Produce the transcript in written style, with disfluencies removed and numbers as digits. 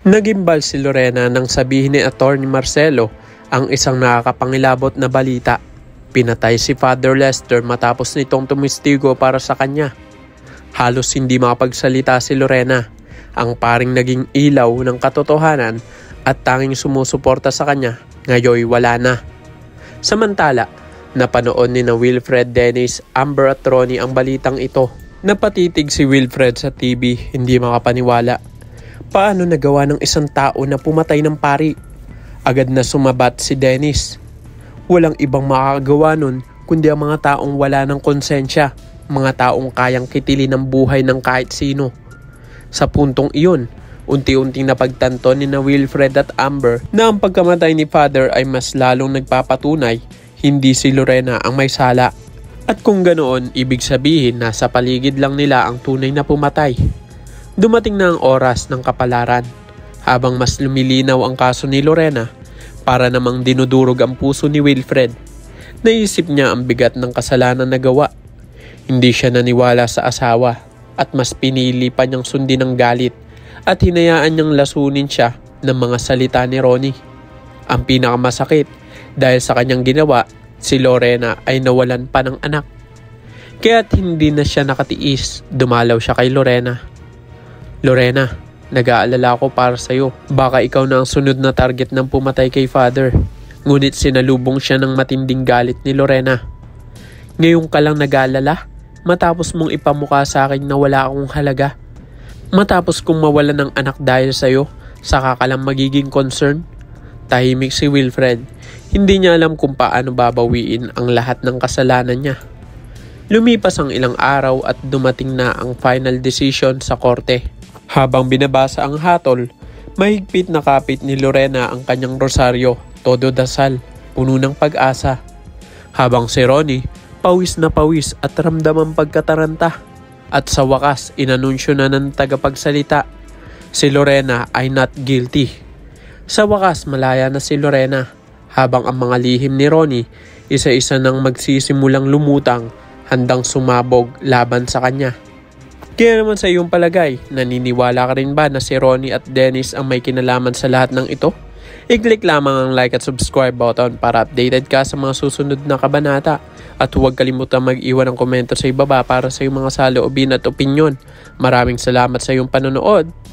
Nagimbal si Lorena nang sabihin ni Atty. Marcelo ang isang nakakapangilabot na balita. Pinatay si Father Lester matapos nitong tumistigo para sa kanya. Halos hindi makapagsalita si Lorena, ang paring naging ilaw ng katotohanan at tanging sumusuporta sa kanya, ngayoy wala na. Samantala, napanood ni na Wilfred, Dennis, Amber at Ronnie ang balitang ito. Napatitig si Wilfred sa TV, hindi makapaniwala. Paano nagawa ng isang tao na pumatay ng pari? Agad na sumabat si Dennis. Walang ibang makakagawa nun kundi ang mga taong wala ng konsensya, mga taong kayang kitilin ng buhay ng kahit sino. Sa puntong iyon, unti-unting napagtanto ni na Wilfred at Amber na ang pagkamatay ni Father ay mas lalong nagpapatunay hindi si Lorena ang may sala. At kung ganoon, ibig sabihin nasa paligid lang nila ang tunay na pumatay. Dumating na ang oras ng kapalaran. Habang mas lumilinaw ang kaso ni Lorena, para namang dinudurog ang puso ni Wilfred. Naisip niya ang bigat ng kasalanan na gawa. Hindi siya naniwala sa asawa at mas pinili pa niyang sundin ang galit at hinayaan niyang lasunin siya ng mga salita ni Ronnie. Ang pinakamasakit, dahil sa kanyang ginawa, si Lorena ay nawalan pa ng anak. Kaya't hindi na siya nakatiis, dumalaw siya kay Lorena. Lorena, nag-aalala ako para sa'yo. Baka ikaw na ang sunod na target ng pumatay kay Father. Ngunit sinalubong siya ng matinding galit ni Lorena. Ngayon ka lang nag-aalala? Matapos mong ipamukha sa akin na wala akong halaga. Matapos kong mawalan ng anak dahil sa'yo, saka ka lang magiging concern? Tahimik si Wilfred. Hindi niya alam kung paano babawiin ang lahat ng kasalanan niya. Lumipas ang ilang araw at dumating na ang final decision sa korte. Habang binabasa ang hatol, mahigpit na kapit ni Lorena ang kanyang rosaryo, todo dasal, puno ng pag-asa. Habang si Ronnie, pawis na pawis at ramdam ang pagkataranta. At sa wakas, inanunsyo na ng tagapagsalita, si Lorena ay not guilty. Sa wakas, malaya na si Lorena, habang ang mga lihim ni Ronnie, isa-isa nang magsisimulang lumutang, handang sumabog laban sa kanya. Kaya naman sa iyong palagay, naniniwala ka rin ba na si Ronnie at Dennis ang may kinalaman sa lahat ng ito? I-click lamang ang like at subscribe button para updated ka sa mga susunod na kabanata. At huwag kalimutan mag-iwan ng komento sa ibaba para sa iyong mga saloobin at opinyon. Maraming salamat sa iyong panonood.